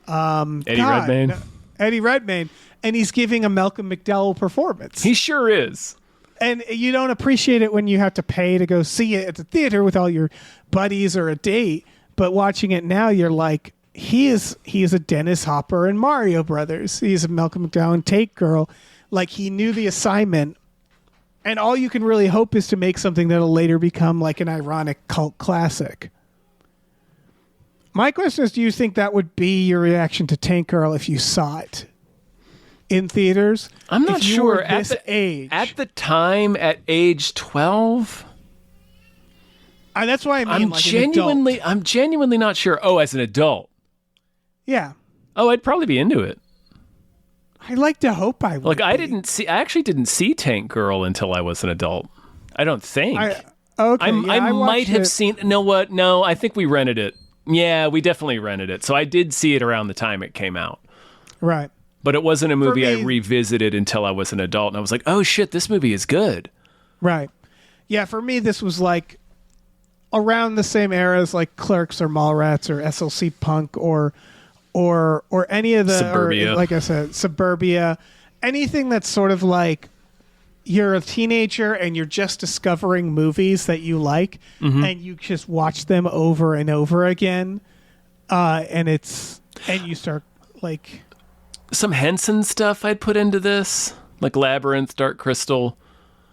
Eddie Redmayne. Eddie Redmayne, and he's giving a Malcolm McDowell performance. He sure is. And you don't appreciate it when you have to pay to go see it at the theater with all your buddies or a date. But watching it now, you're like, he is a Dennis Hopper in Mario Brothers. He's a Malcolm McDowell in Take Girl. Like, he knew the assignment. And all you can really hope is to make something that'll later become like an ironic cult classic. My question is, do you think that would be your reaction to Tank Girl if you saw it in theaters? I'm not sure. At this age. At the time, at age 12? That's why I mean, I'm genuinely not sure. Oh, as an adult. Yeah. Oh, I'd probably be into it. I like to hope I would. Like, I actually didn't see Tank Girl until I was an adult. I don't think. I might have seen. You know what? No, I think we rented it. Yeah, we definitely rented it. So I did see it around the time it came out. Right. But it wasn't a movie I revisited until I was an adult. And I was like, oh, shit, this movie is good. Right. Yeah, for me, this was like around the same era as like Clerks or Mallrats or SLC Punk or any of the... Suburbia. Or, like I said, Suburbia. Anything that's sort of like you're a teenager and you're just discovering movies that you like and you just watch them over and over again and you start like some Henson stuff I'd put into this, like Labyrinth, Dark Crystal.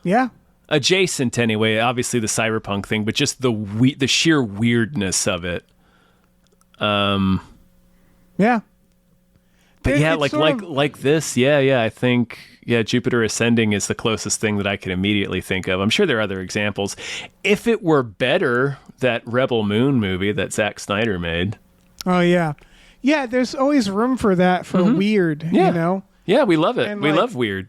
Yeah, adjacent anyway, obviously the cyberpunk thing, but just the sheer weirdness of it. Yeah. But yeah, like this, I think Jupiter Ascending is the closest thing that I can immediately think of. I'm sure there are other examples. If it were better, that Rebel Moon movie that Zack Snyder made. Oh yeah, yeah. There's always room for that for weird. Yeah. You know. Yeah, we love it. And we love weird.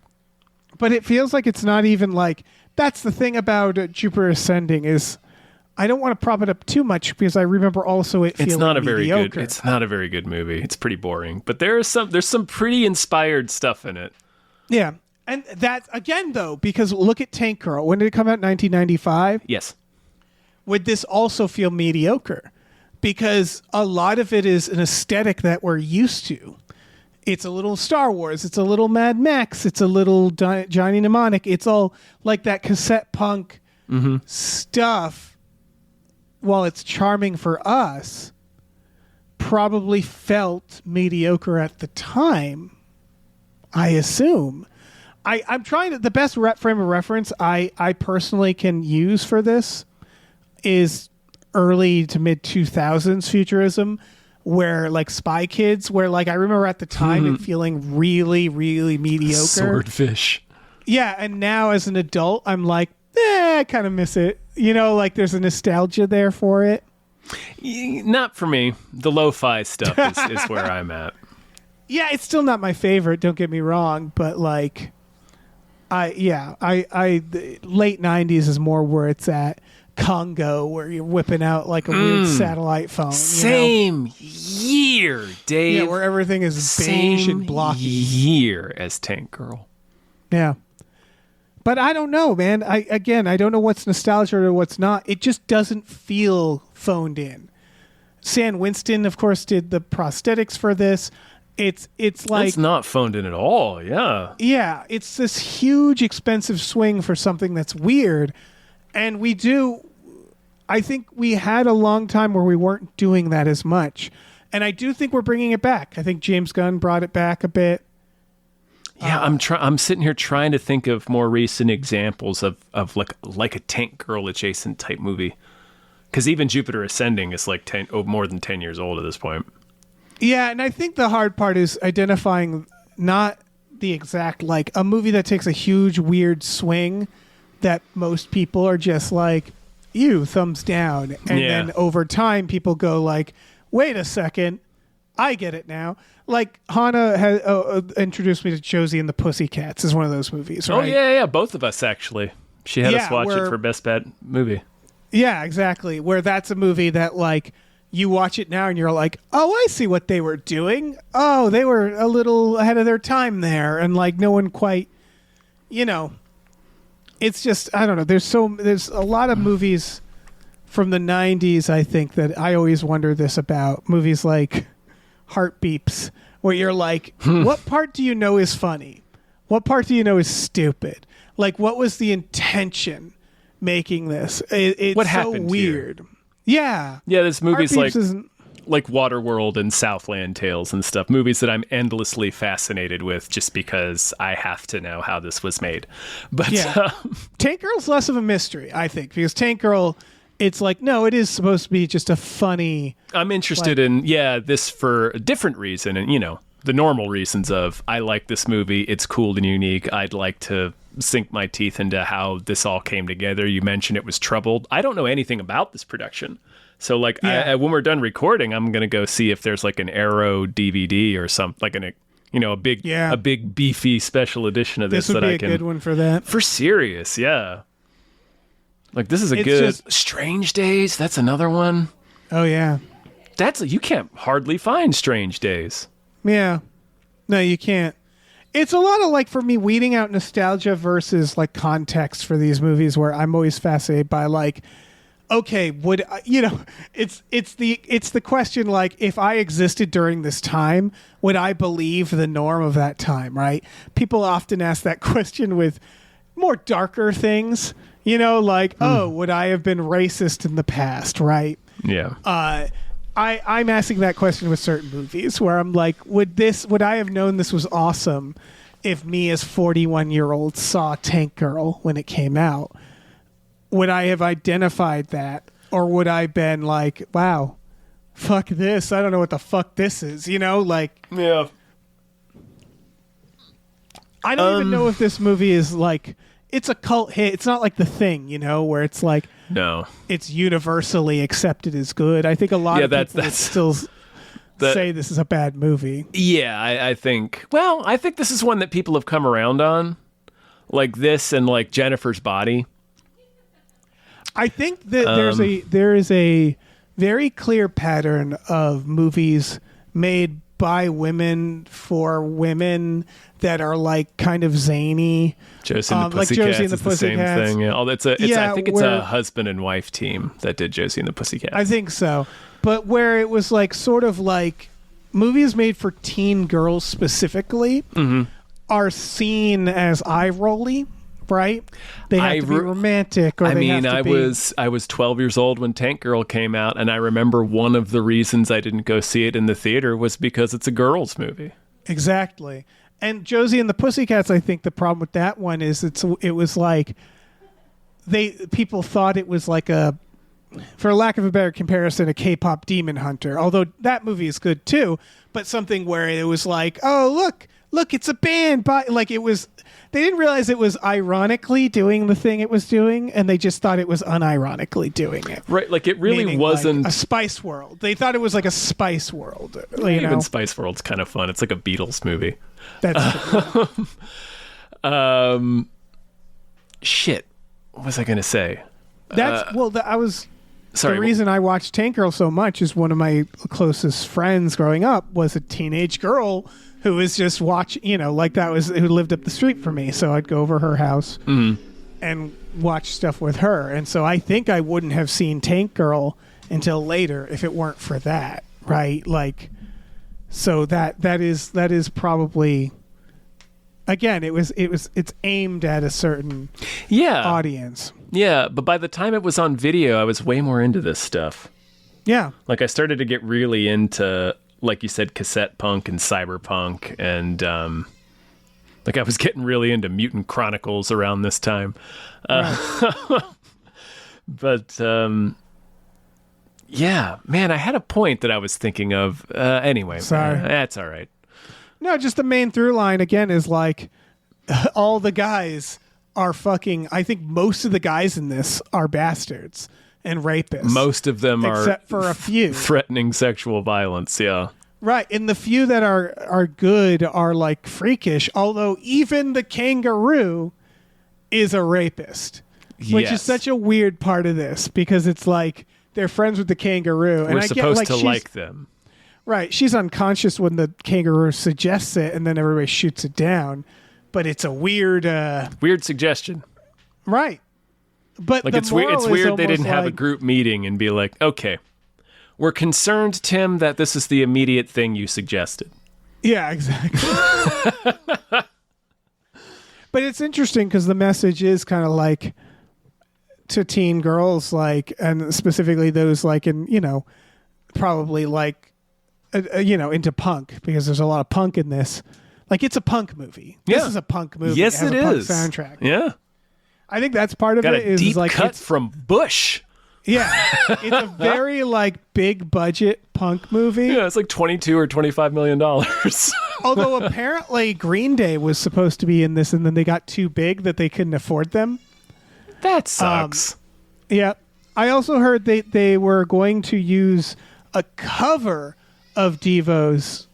But it feels like it's not even like that's the thing about Jupiter Ascending is. I don't want to prop it up too much because I remember also it feeling mediocre. It's not a very good movie. It's pretty boring. But there's some pretty inspired stuff in it. Yeah. And that, again, though, because look at Tank Girl. When did it come out? 1995? Yes. Would this also feel mediocre? Because a lot of it is an aesthetic that we're used to. It's a little Star Wars. It's a little Mad Max. It's a little Johnny Mnemonic. It's all like that cassette punk stuff. While it's charming for us, probably felt mediocre at the time, I assume. I'm trying to... The best frame of reference I personally can use for this is early to mid-2000s futurism, where, like, Spy Kids, where, like, I remember at the time it feeling really, really mediocre. Swordfish. Yeah, and now as an adult, I'm like, I kind of miss it. You know, like there's a nostalgia there for it. Not for me. The lo-fi stuff is where I'm at. Yeah, it's still not my favorite, don't get me wrong, but like the late 90s is more where it's at. Congo, where you're whipping out like a weird satellite phone. Same year. year, Dave. Yeah, where everything is beige and blocky. Year as Tank Girl. Yeah. But I don't know, man. I don't know what's nostalgia or what's not. It just doesn't feel phoned in. Sam Winston, of course, did the prosthetics for this. It's like it's not phoned in at all. Yeah. Yeah, it's this huge, expensive swing for something that's weird, and I think we had a long time where we weren't doing that as much, and I do think we're bringing it back. I think James Gunn brought it back a bit. Yeah, I'm sitting here trying to think of more recent examples of like a Tank Girl adjacent type movie, because even Jupiter Ascending is like more than 10 years old at this point. Yeah, and I think the hard part is identifying not the exact, like, a movie that takes a huge, weird swing that most people are just like, ew, thumbs down. And then over time, people go like, wait a second, I get it now. Like, Hannah has introduced me to Josie and the Pussycats is one of those movies, right? Oh, yeah, both of us, actually. She had us watch it for Best Bad Movie. Yeah, exactly. Where that's a movie that, like, you watch it now and you're like, oh, I see what they were doing. Oh, they were a little ahead of their time there. And like no one quite, it's just, I don't know. There's a lot of movies from the 90s, I think, that I always wonder this about. Movies like Heart Beeps, where you're like, what part do you know is funny? What part do you know is stupid? Like, what was the intention making this? It's what so happened weird. Here? Yeah. Yeah, there's movies like Waterworld and Southland Tales and stuff. Movies that I'm endlessly fascinated with just because I have to know how this was made. But Tank Girl's less of a mystery, I think, because Tank Girl, it's like, no, it is supposed to be just a funny... I'm interested in, this for a different reason. And, the normal reasons of, I like this movie, it's cool and unique. I'd like to sink my teeth into how this all came together. You mentioned it was troubled. I don't know anything about this production. So like when we're done recording, I'm going to go see if there's like an Arrow DVD or something, like a big beefy special edition of this would that be I can. A good one for that. For serious. Yeah. Like this is a good Strange Days. That's another one. Oh yeah. You can't hardly find Strange Days. Yeah. No, you can't. It's a lot of, like, for me, weeding out nostalgia versus like context for these movies, where I'm always fascinated by, like, okay, would it's the question, like, if I existed during this time, would I believe the norm of that time, right? People often ask that question with more darker things, like, oh, would I have been racist in the past, right? Yeah. I'm asking that question with certain movies where I'm like, would I have known this was awesome if me as 41-year-old saw Tank Girl when it came out? Would I have identified that? Or would I been like, wow, fuck this. I don't know what the fuck this is, like. Yeah. I don't even know if this movie is like, it's a cult hit. It's not like The Thing, where it's like, no, it's universally accepted as good. I think a lot of people would still say this is a bad movie. Yeah, I think this is one that people have come around on, like this and like Jennifer's Body. I think that there is a very clear pattern of movies made by women for women that are like kind of zany. Josie and the Pussycats, like Josie and the Pussycats. Same thing. Yeah. I think it's a husband and wife team that did Josie and the Pussycats. I think so. But where it was like sort of like movies made for teen girls specifically are seen as eye-rolly, right? They have to be romantic, or I was 12 years old when Tank Girl came out, and I remember one of the reasons I didn't go see it in the theater was because it's a girls' movie. Exactly. And Josie and the Pussycats, I think the problem with that one is it was like people thought it was like a, for lack of a better comparison, a K-pop Demon Hunter. Although that movie is good too, but something where it was like, oh look, it's a band, but like it was. They didn't realize it was ironically doing the thing it was doing, and they just thought it was unironically doing it. Right, like it really wasn't like a Spice World. They thought it was like a Spice World. Even Spice World's kind of fun. It's like a Beatles movie. That's shit. What was I going to say? I was Sorry. The reason I watched Tank Girl so much is one of my closest friends growing up was a teenage girl who was just who lived up the street from me. So I'd go over her house and watch stuff with her. And so I think I wouldn't have seen Tank Girl until later if it weren't for that, right? Like, so that is probably, again, it's aimed at a certain audience. Yeah, but by the time it was on video, I was way more into this stuff. Yeah. Like, I started to get really into, like you said, cassette punk and cyberpunk, and like I was getting really into Mutant Chronicles around this time. Right. But yeah, man, I had a point that I was thinking of. Anyway, sorry, that's all right. No, just the main through line again is like all the guys are fucking. I think most of the guys in this are bastards and rapists. Most of them are, except for a few, threatening sexual violence. Yeah, right. And the few that are good are like freakish. Although even the kangaroo is a rapist, which is such a weird part of this because it's like they're friends with the kangaroo, and we're I supposed get, to like them. Right. She's unconscious when the kangaroo suggests it, and then everybody shoots it down. But it's a weird suggestion. Right. But like the it's weird. It's weird they didn't have a like, group meeting and be like, okay, we're concerned, Tim, that this is the immediate thing you suggested. Yeah, exactly. But it's interesting because the message is kind of like to teen girls, like, and specifically those like in, probably like, into punk, because there's a lot of punk in this. Like, it's a punk movie. Yeah. This is a punk movie. Yes, it has it a punk is. soundtrack. Yeah. I think that's part of Got it. a Is deep like cut from Bush. Yeah, it's a very like big budget punk movie. Yeah, it's like $22 or $25 million. Although apparently Green Day was supposed to be in this, and then they got too big that they couldn't afford them. That sucks. Yeah, I also heard they were going to use a cover of Devo's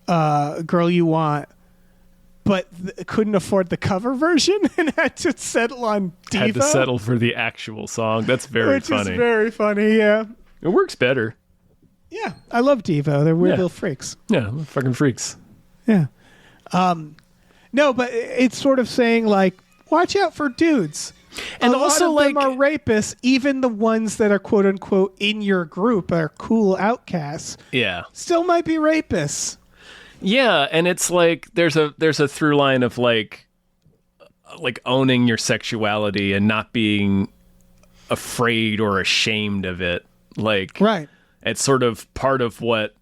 "Girl You Want," but couldn't afford the cover version and had to settle on Devo. Had to settle for the actual song. That's very funny. Which is very funny, yeah. It works better. Yeah, I love Devo. They're weird little freaks. Yeah, fucking freaks. Yeah. No, but it's sort of saying, like, watch out for dudes. And a also, lot of them like, are rapists, even the ones that are quote unquote in your group are cool outcasts. Yeah. Still might be rapists. Yeah, and it's like there's a through line of like owning your sexuality and not being afraid or ashamed of it. Like, right. It's sort of part of what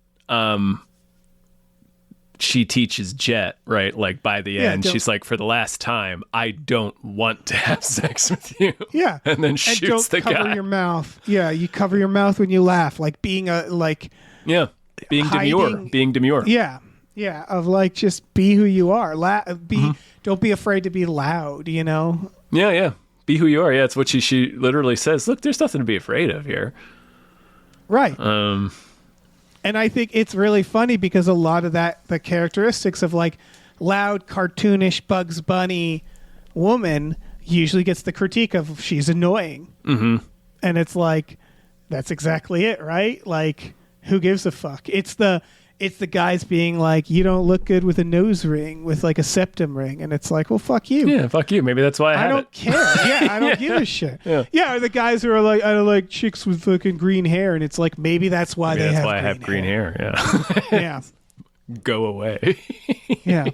she teaches Jet, right? Like, by the end, she's like, for the last time, I don't want to have sex with you. Yeah. And then shoots the guy. Don't cover your mouth. Yeah, you cover your mouth when you laugh. Like being being demure. Being demure. Yeah. Yeah, of like, just be who you are. Don't be afraid to be loud, Yeah. Be who you are. Yeah, it's what she literally says. Look, there's nothing to be afraid of here. Right. And I think it's really funny because a lot of the characteristics of like loud, cartoonish Bugs Bunny woman usually gets the critique of she's annoying. Mm-hmm. And it's like, that's exactly it, right? Like, who gives a fuck? It's the guys being like, you don't look good with a nose ring, with like a septum ring. And it's like, well, fuck you. Yeah, fuck you. Maybe that's why I don't care. Yeah, I don't give a shit. Yeah, or the guys who are like, I don't like chicks with fucking green hair. And it's like, maybe that's why I have green hair. Yeah. Yeah. Go away. Yeah.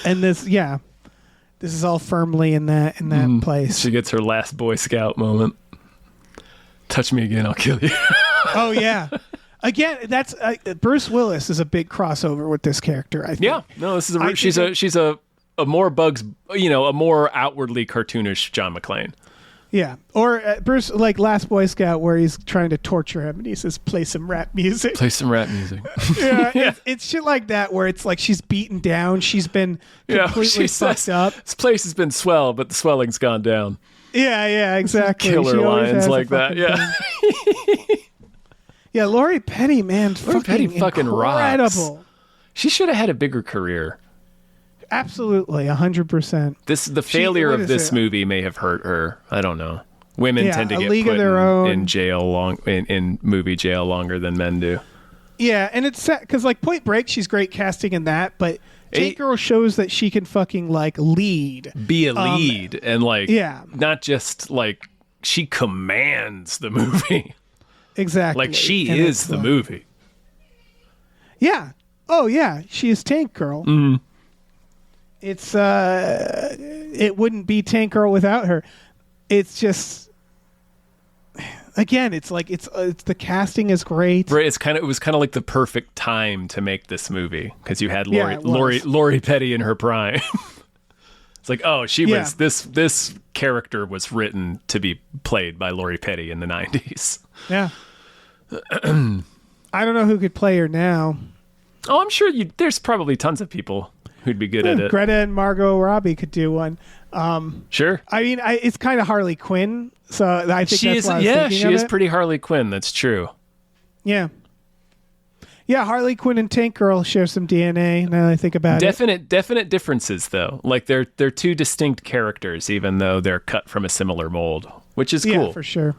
And this is all firmly in that place. She gets her last Boy Scout moment. Touch me again, I'll kill you. Oh, yeah. Again, that's Bruce Willis is a big crossover with this character, I think. Yeah, no, this is she's a more Bugs, a more outwardly cartoonish John McClane. Yeah, or Bruce, like Last Boy Scout, where he's trying to torture him and he says, "Play some rap music." Play some rap music. Yeah. It's shit like that where it's like she's beaten down, she's been completely fucked up. This place has been swell, but the swelling's gone down. Yeah, exactly. Killer lines like that. Yeah. Yeah, Lori Petty, man, fucking incredible. rocks. She should have had a bigger career. Absolutely, 100%. The failure of this movie may have hurt her. I don't know. Women Yeah, tend to A get League put of Their Own. in jail in movie jail longer than men do. Yeah, and it's sad because like Point Break, she's great casting in that, but Tank Girl shows that she can fucking like lead, Be a lead, and like yeah. not just like she commands the movie. Exactly. Like she And is it's, the movie. Yeah. Oh yeah, she is Tank Girl. Mm-hmm. It's it wouldn't be Tank Girl without her. It's just again, it's like it's the casting is great. Right, it was kind of like the perfect time to make this movie because you had Yeah, it was. Lori Petty in her prime. It's like, oh, she Yeah. was this character was written to be played by Lori Petty in the 90s. Yeah. I don't know who could play her now. Oh, I'm sure there's probably tons of people who'd be good at it. Greta and Margot Robbie could do one. Sure. I mean, it's kind of Harley Quinn, so I think that's why I was thinking she of is it. pretty Harley Quinn. That's true. Yeah. Yeah, Harley Quinn and Tank Girl share some DNA. Now that I think about it. Definite differences though. Like they're two distinct characters, even though they're cut from a similar mold, which is cool. Yeah, for sure.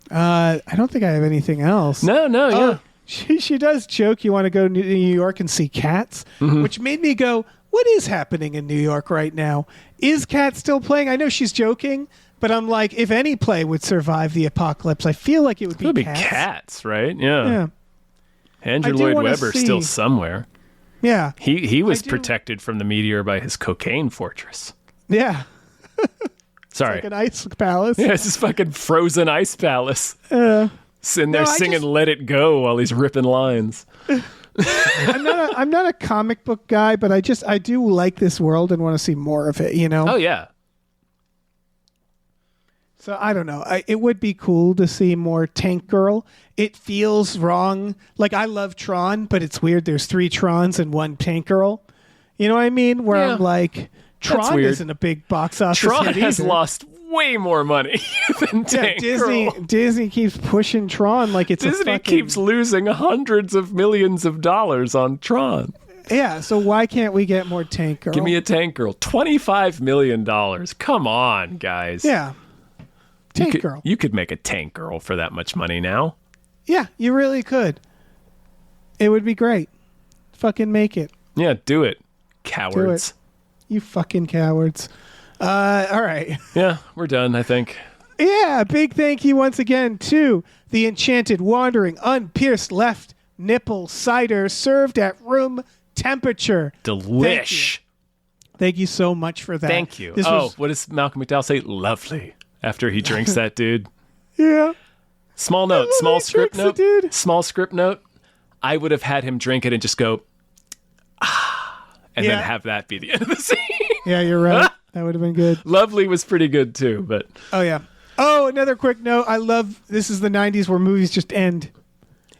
I don't think I have anything else. No, yeah. She does joke you want to go to New York and see Cats, which made me go, what is happening in New York right now? Is Cats still playing? I know she's joking, but I'm like, if any play would survive the apocalypse, I feel like it would It would be Cats. Cats, right? Yeah. Yeah. Andrew I do Lloyd wanna Webber's see- still somewhere. Yeah. He was I do- protected from the meteor by his cocaine fortress. Yeah. Sorry. Like an ice palace. Yeah, it's this fucking frozen ice palace. Sitting there No, I singing just- Let It Go while he's ripping lines. I'm not a comic book guy, but I do like this world and want to see more of it, you know? Oh, yeah. So I don't know. It would be cool to see more Tank Girl. It feels wrong. Like I love Tron, but it's weird. There's 3 Trons and 1 Tank Girl. You know what I mean? Where Yeah. I'm like, Tron weird. isn't a big box office Tron hit has either. lost way more money than Yeah, Tank Girl. Disney keeps pushing Tron like it's a Disney fucking, keeps losing hundreds of millions of dollars on Tron. Yeah, so why can't we get more Tank Girl? Give me a Tank Girl. $25 million. Come on, guys. Yeah. Tank Girl. You could make a Tank Girl for that much money now. Yeah, you really could. It would be great. Fucking make it. Yeah, do it. Cowards. You fucking cowards. All right. Yeah, we're done, I think. Yeah, big thank you once again to the Enchanted Wandering Unpierced Left Nipple Cider served at room temperature. Delish. Thank you so much for that. Thank you. This Oh, was, what does Malcolm McDowell say? Lovely. After he drinks that, dude. yeah. Small note, love small he script drinks it, note. dude. Small script note. I would have had him drink it and just go, and Yeah. then have that be the end of the scene. Yeah, you're right. That would have been good. Lovely was pretty good too, but Oh, yeah. Oh, another quick note. I love this is the 90s where movies just end.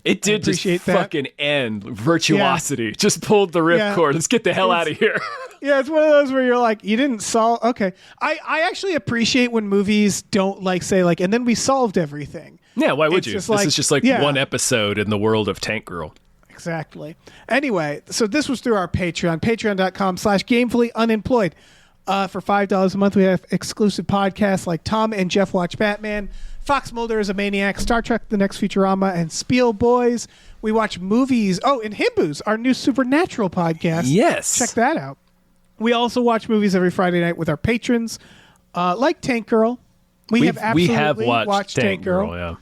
it did just appreciate that. fucking end. Virtuosity. Just pulled the Yeah. ripcord. Let's get the hell out of here. Yeah, it's one of those where you're like, you didn't solve. Okay. I actually appreciate when movies don't like say like, and then we solved everything. Yeah, why would It's you? just This like- is just like yeah. one episode in the world of Tank Girl. Exactly. Anyway, so this was through our Patreon, patreon.com/gamefullyunemployed. For $5 a month, we have exclusive podcasts like Tom and Jeff Watch Batman, Fox Mulder is a Maniac, Star Trek The Next Futurama, and Spiel Boys. We watch movies. Oh, and Himboos, our new Supernatural podcast. Yes. Check that out. We also watch movies every Friday night with our patrons, like Tank Girl. We have absolutely watched Tank Girl, yeah.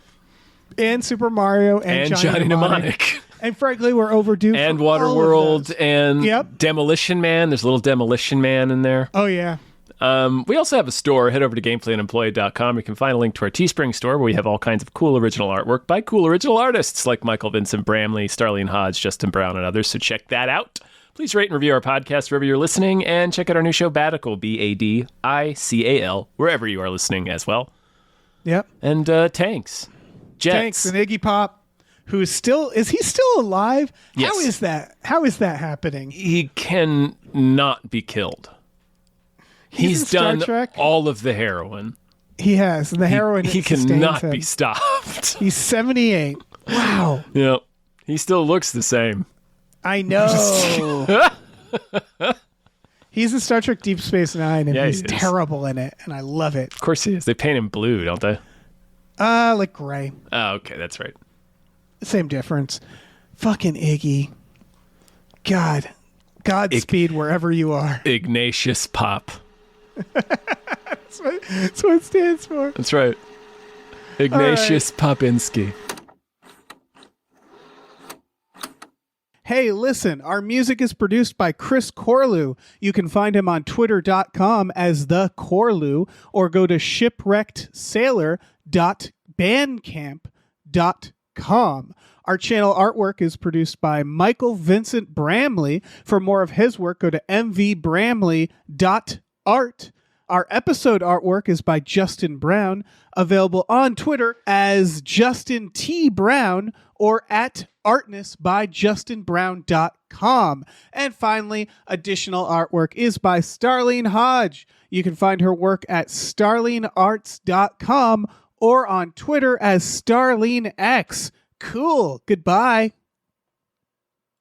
and Super Mario and Johnny Mnemonic. And frankly, we're overdue. And for all of Waterworld those. and Yep. Demolition Man. There's a little Demolition Man in there. Oh yeah. We also have a store. Head over to gamefullyunemployed.com. You can find a link to our Teespring store where we have all kinds of cool original artwork by cool original artists like Michael Vincent Bramley, Starlene Hodge, Justin Brown, and others. So check that out. Please rate and review our podcast wherever you're listening, and check out our new show, Badical, Badical, wherever you are listening as well. Yep. And Tanks. Jets. Tanks and Iggy Pop, who's still is he still alive? Yes. How is that? How is that happening? He can not be killed. He's in Star done Trek. all of the heroin. He has, and the heroin. He sustains cannot him. be stopped. He's 78. Wow. Yeah. He still looks the same. I know. He's in Star Trek Deep Space Nine, and Yeah, he's he is. terrible in it, and I love it. Of course he is. They paint him blue, don't they? Like gray. Oh, okay, that's right. Same difference. Fucking Iggy. Godspeed wherever you are. Ignatius Pop. That's what it stands for. That's right. Ignatius Popinski. Hey, listen, our music is produced by Chris Corlew. You can find him on twitter.com as the Corlew, or go to shipwreckedsailor.bandcamp.com. Our channel artwork is produced by Michael Vincent Bramley. For more of his work, go to mvbramley.art. Our episode artwork is by Justin Brown, available on Twitter as Justin T. Brown or at artnessbyjustinbrown.com. And finally, additional artwork is by Starlene Hodge. You can find her work at starlenearts.com or on Twitter as StarleneX. Cool. Goodbye.